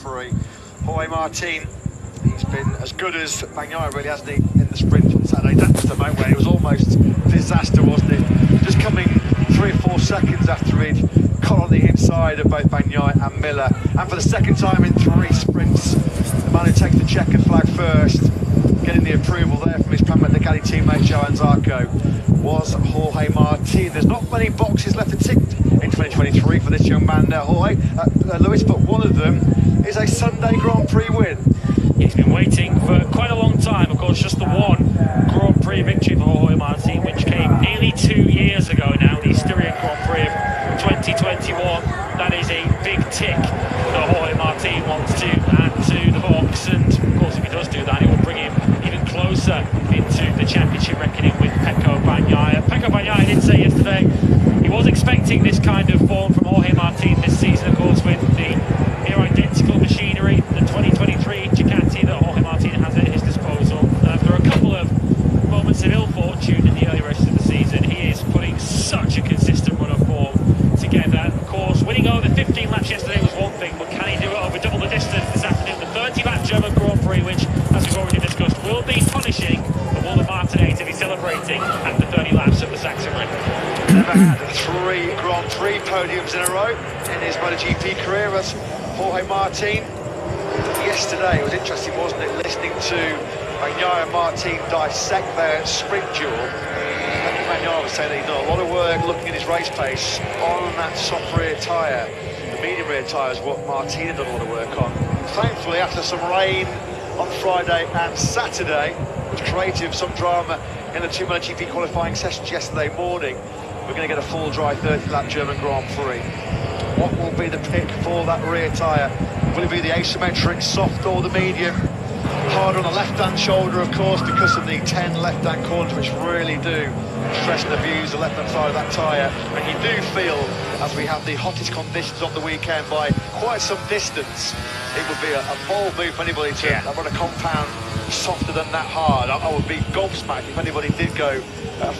Prix. Jorge Martin, he's been as good as Bagnaia, really, hasn't he, in the sprint on Saturday. That's the motorway. It was almost disaster, wasn't it? Just coming 3 or 4 seconds after he'd caught on the inside of both Bagnaia and Miller. And for the second time in 3 sprints, the man who takes the checkered flag first, getting the approval there from his Pramac Ducati teammate Johann Zarco, was Jorge Martin. There's not many boxes left to tick in 2023 for this young man, Jorge, Lewis, but one of them is a Sunday Grand Prix win. He's been waiting for quite a long time. Of course, just the one Grand Prix victory for Jorge Martin, which came nearly 2 years ago now, the Styrian Grand Prix of 2021. That is a big tick that Jorge Martin wants to add to the box, and of course, if he does do that, it will bring him even closer into the championship reckoning with Pecco Bagnaia. Pecco Bagnaia did say yesterday he was expecting this kind of form from Jorge Martin this season, of course, with the near identical machinery, the 2023 Ducati that Jorge Martin has at his disposal. After a couple of moments of ill fortune in the early races of the season, he is putting such a consistent run of form together. Of course, winning over 15 laps yesterday was one thing, but can he do it over double the distance this afternoon? The 30-lap German Grand Prix, which, as we've already discussed, will be punishing the Wall of Martinet to be celebrating after 30 laps of the Saxon Ring. Never had 3 Grand Prix podiums in a row in his MotoGP career as Jorge Martin. Yesterday, it was interesting, wasn't it, listening to Bagnaia and Martin dissect their sprint duel. Bagnaia was saying that he'd done a lot of work looking at his race pace on that soft rear tyre. The medium rear tyre is what Martin had done a lot of work on. Thankfully, after some rain on Friday and Saturday, which created some drama in the 2 MotoGP qualifying sessions yesterday morning, we're going to get a full dry 30-lap German Grand Prix. What will be the pick for that rear tyre? Will it be the asymmetric soft or the medium? Hard on the left-hand shoulder, of course, because of the 10 left-hand corners, which really do stress and abuse the left-hand side of that tyre. And you do feel, as we have the hottest conditions of the weekend by quite some distance, it would be a bold move for anybody to run a compound softer than that hard. I would be gobsmacked if anybody did go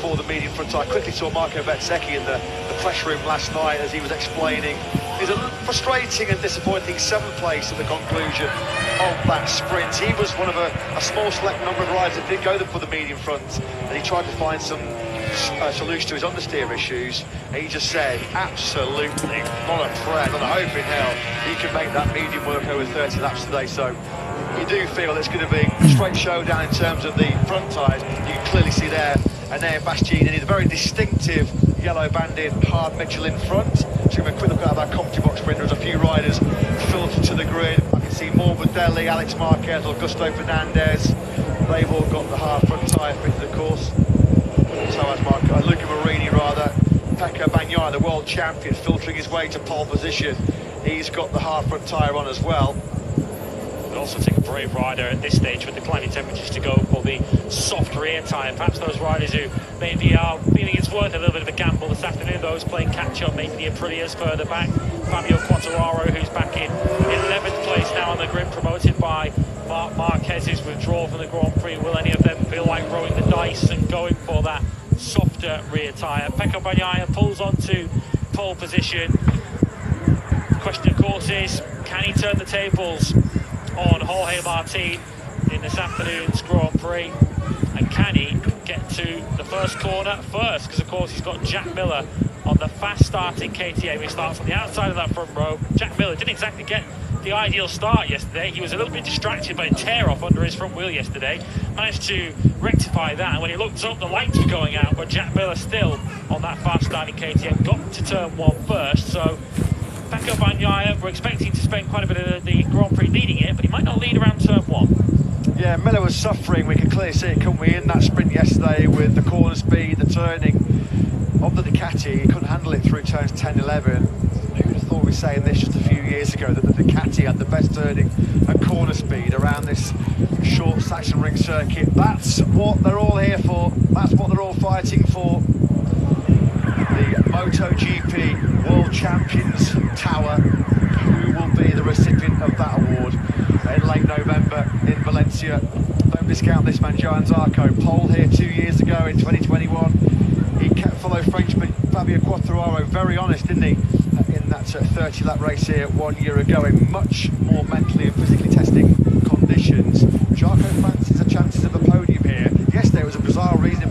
for the medium front tyre. I quickly saw Marco Bezzecchi in the press room last night as he was explaining his frustrating and disappointing 7th place at the conclusion of that sprint. He was one of a small select number of riders that did go for the medium front, and he tried to find some solution to his understeer issues. And he just said, absolutely not a prayer, not a hope in hell he can make that medium work over 30 laps today. So you do feel it's going to be a straight showdown in terms of the front tyres. You can clearly see there Enea Bastianini, the very distinctive yellow banded hard Michelin front. So give me a quick look at that commentary box sprint. There's a few riders filtered to the grid. I can see Morbidelli, Alex Marquez, Augusto Fernandez. They've all got the hard front tyre fitted, of course. So has Luca Marini, rather. Pecco Bagnaia, the world champion, filtering his way to pole position. He's got the hard front tyre on as well. But also take a brave rider at this stage with the climbing temperatures to go for the soft rear tyre. Perhaps those riders who maybe are feeling it's worth a little bit of a gamble this afternoon, those playing catch-up, maybe the Aprilias further back. Fabio Quartararo, who's back in 11th place now on the grid, promoted by Marc Marquez's withdrawal from the Grand Prix. Will any of them feel like rolling the dice and going for that softer rear tyre? Pecco Bagnaia pulls onto pole position. The question, of course, is can he turn the tables on Jorge Martin in this afternoon's Grand Prix? And can he get to the first corner first? Because, of course, he's got Jack Miller on the fast-starting KTM. He starts on the outside of that front row. Jack Miller didn't exactly get the ideal start yesterday. He was a little bit distracted by a tear-off under his front wheel yesterday. Managed to rectify that. And when he looked up, the lights were going out, but Jack Miller still on that fast-starting KTM got to turn 1 first. So Pecco Bagnaia, we're expecting to spend quite a bit of the Grand Prix leading it, but he might not lead around turn 1. Yeah, Miller was suffering. We could clearly see it, couldn't we, in that sprint yesterday with the corner speed, the turning of the Ducati. He couldn't handle it through turns 10, 11. Who would have thought we were saying this just a few years ago, that the Ducati had the best turning and corner speed around this short Saxon Ring circuit? That's what they're all here for. That's what they're all fighting for. The MotoGP World Champions Tower. Who will be the recipient of that award in late November in Valencia? Don't discount this man, Johann Zarco. Pole here 2 years ago in 2021. He kept fellow Frenchman Fabio Quartararo very honest, didn't he, in that 30-lap race here 1 year ago in much more mentally and physically testing conditions. Jarko fancies the chances of a podium here. Yesterday was a bizarre reason